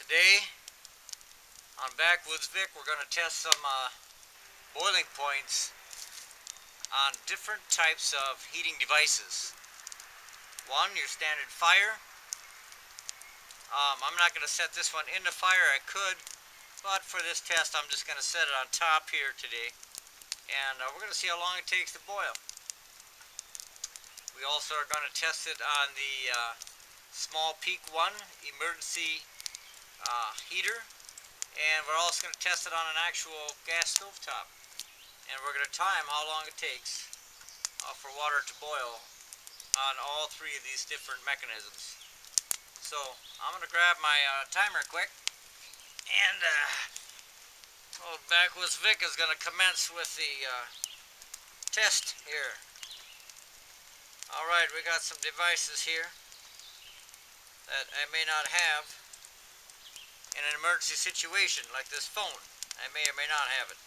Today on Backwoods Vic, we're going to test some boiling points on different types of heating devices. One, your standard fire. I'm not going to set this one in the fire. I could, but for this test I'm just going to set it on top here today, and we're going to see how long it takes to boil. We also are going to test it on the small peak 1 emergency heater, and we're also going to test it on an actual gas stove top, and we're going to time how long it takes for water to boil on all three of these different mechanisms. So I'm going to grab my timer quick, and old Backwoods Vic is going to commence with the test here. Alright, we got some devices here that I may not have in an emergency situation like this phone. I may or may not have it,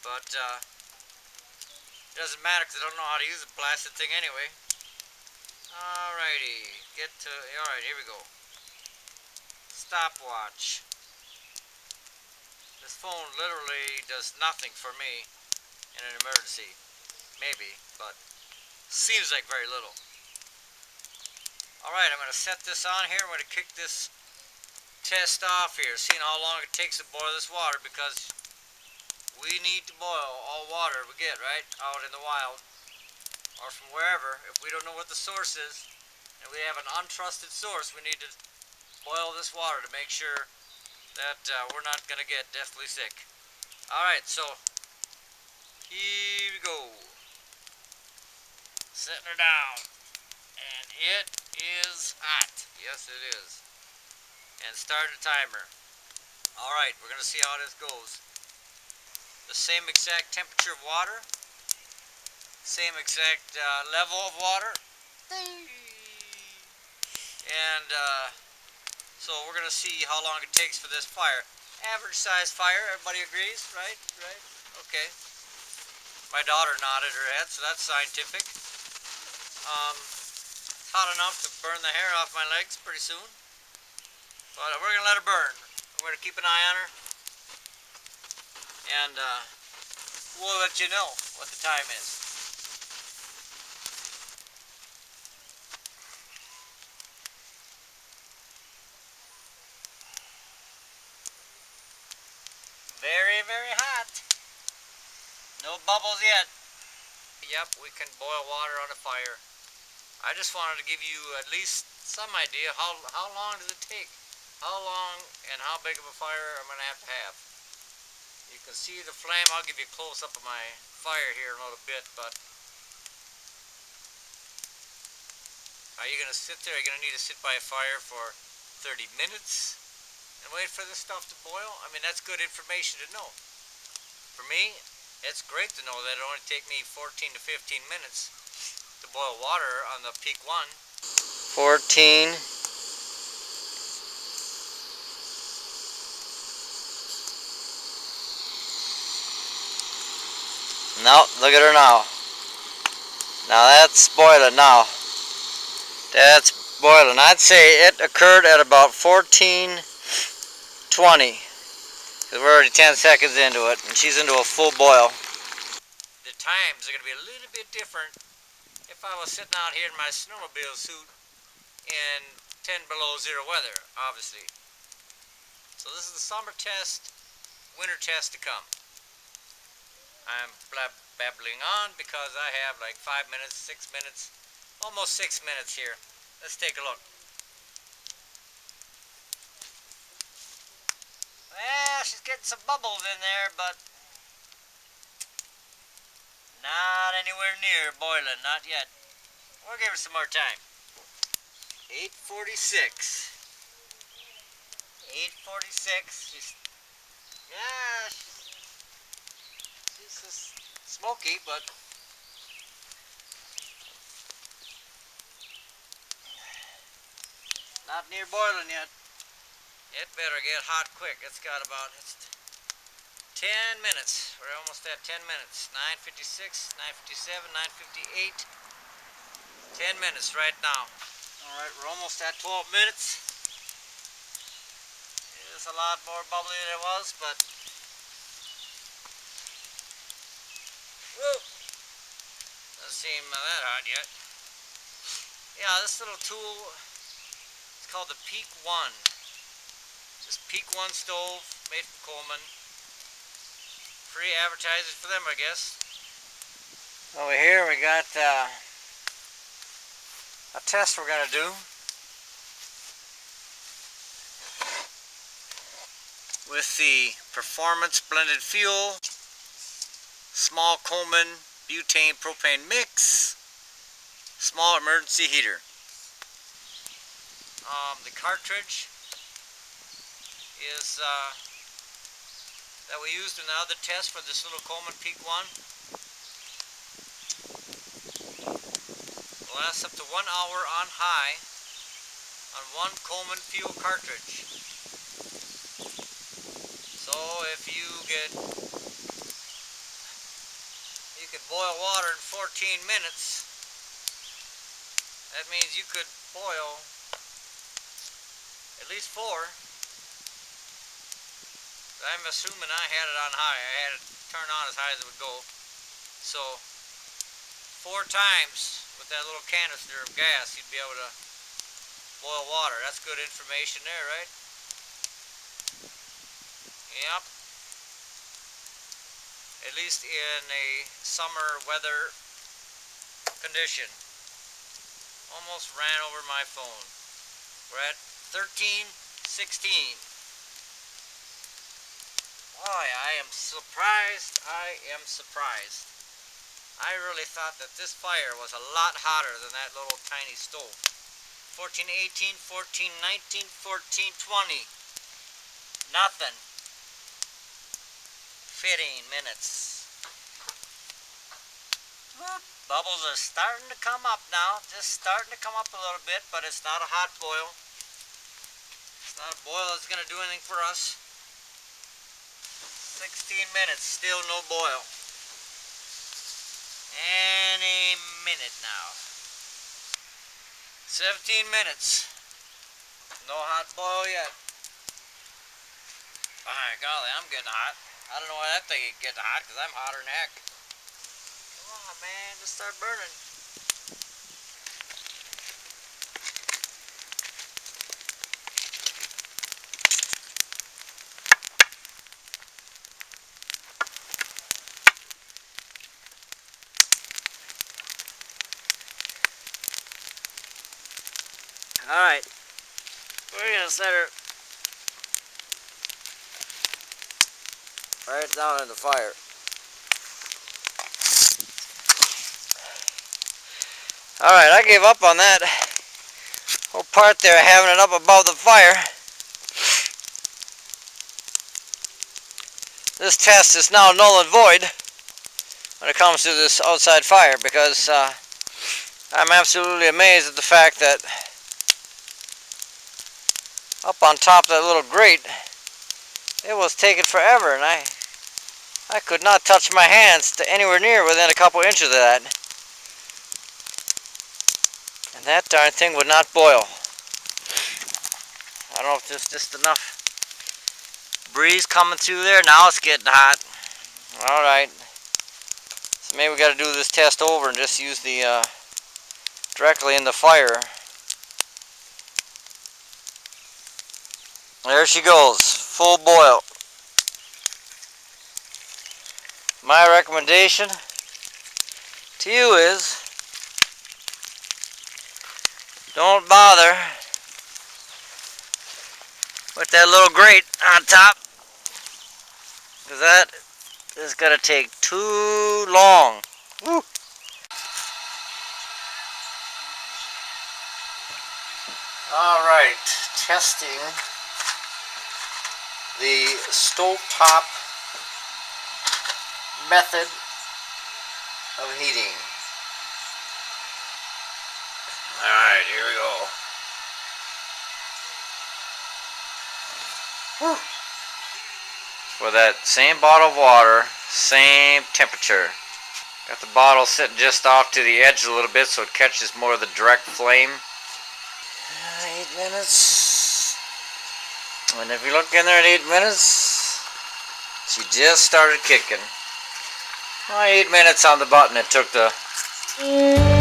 but it doesn't matter because I don't know how to use the blasted thing anyway. Alrighty, alright, here we go. Stopwatch. This phone literally does nothing for me in an emergency. Maybe, but seems like very little. Alright, I'm going to set this on here. I'm going to kick this test off here, seeing how long it takes to boil this water, because we need to boil all water we get, right, out in the wild or from wherever. If we don't know what the source is and we have an untrusted source, we need to boil this water to make sure that we're not going to get deathly sick. Alright, so here we go. Setting her down, and it is hot. Yes, it is. And start a timer. Alright, we're going to see how this goes. The same exact temperature of water, same exact level of water, and so we're going to see how long it takes for this fire. Average size fire, everybody agrees, right? Right? Okay. My daughter nodded her head, so that's scientific. It's hot enough to burn the hair off my legs pretty soon, but we're going to let her burn. We're going to keep an eye on her, and we'll let you know what the time is. Very, very hot. No bubbles yet. Yep, we can boil water on a fire. I just wanted to give you at least some idea how long does it take? How long and how big of a fire I'm going to have. You can see the flame. I'll give you a close-up of my fire here in a little bit, but are you going to sit there? Are you going to need to sit by a fire for 30 minutes and wait for this stuff to boil? I mean, that's good information to know. For me, it's great to know that it only take me 14 to 15 minutes to boil water on the peak 1. 14. No, look at her now. Now that's boiling now. That's boiling. I'd say it occurred at about 14:20. We're already 10 seconds into it, and she's into a full boil. The times are going to be a little bit different if I was sitting out here in my snowmobile suit in 10 below zero weather, obviously. So this is the summer test, winter test to come. I'm babbling on because I have like 5 minutes, 6 minutes, almost 6 minutes here. Let's take a look. Well, she's getting some bubbles in there, but not anywhere near boiling, not yet. We'll give her some more time. 8:46. 8:46. She's just smoky, but not near boiling yet. It better get hot quick. It's 10 minutes. We're almost at 10 minutes. 9:56, 9:57, 9:58. 10 minutes right now. Alright, we're almost at 12 minutes. is a lot more bubbly than it was, but whoa, doesn't seem that hot yet. Yeah, this little tool, it's called the Peak 1. Just Peak 1 stove, made from Coleman. Free advertising for them, I guess. Over here we got a test we're going to do with the Performance Blended Fuel Small Coleman Butane Propane Mix Small Emergency Heater. The cartridge is that we used in the other test for this little Coleman Peak 1. It lasts up to 1 hour on high on one Coleman fuel cartridge. So if you could boil water in 14 minutes, that means you could boil at least 4. I'm assuming I had it on high. I had it turned on as high as it would go. So 4 times with that little canister of gas, you'd be able to boil water. That's good information there, right? Yep. At least in a summer weather condition. Almost ran over my phone. We're at 13:16. Oh yeah, I am surprised. I really thought that this fire was a lot hotter than that little tiny stove. 14:18, 14:19, 14:20. Nothing. 15 minutes. Bubbles are starting to come up now. Just starting to come up a little bit, but it's not a hot boil. It's not a boil that's going to do anything for us. 16 minutes, still no boil. Any minute now. 17 minutes. No hot boil yet. By golly, I'm getting hot. I don't know why that thing is getting hot, because I'm hotter than heck. Come on, man, just start burning. Alright, we're going to set her right down in the fire. Alright, I gave up on that whole part there, having it up above the fire. This test is now null and void when it comes to this outside fire, because I'm absolutely amazed at the fact that up on top of that little grate, it was taking forever, and I could not touch my hands to anywhere near within a couple inches of that. And that darn thing would not boil. I don't know if there's just enough breeze coming through there. Now it's getting hot. Alright. So maybe we got to do this test over and just use the directly in the fire. There she goes, full boil. My recommendation to you is don't bother with that little grate on top, because that is going to take too long. Woo. Alright, testing the stovetop method of heating. Alright, here we go. Whew. For that same bottle of water, same temperature. Got the bottle sitting just off to the edge a little bit so it catches more of the direct flame. 8 minutes. And if you look in there at 8 minutes, she just started kicking. 8 minutes on the button it took to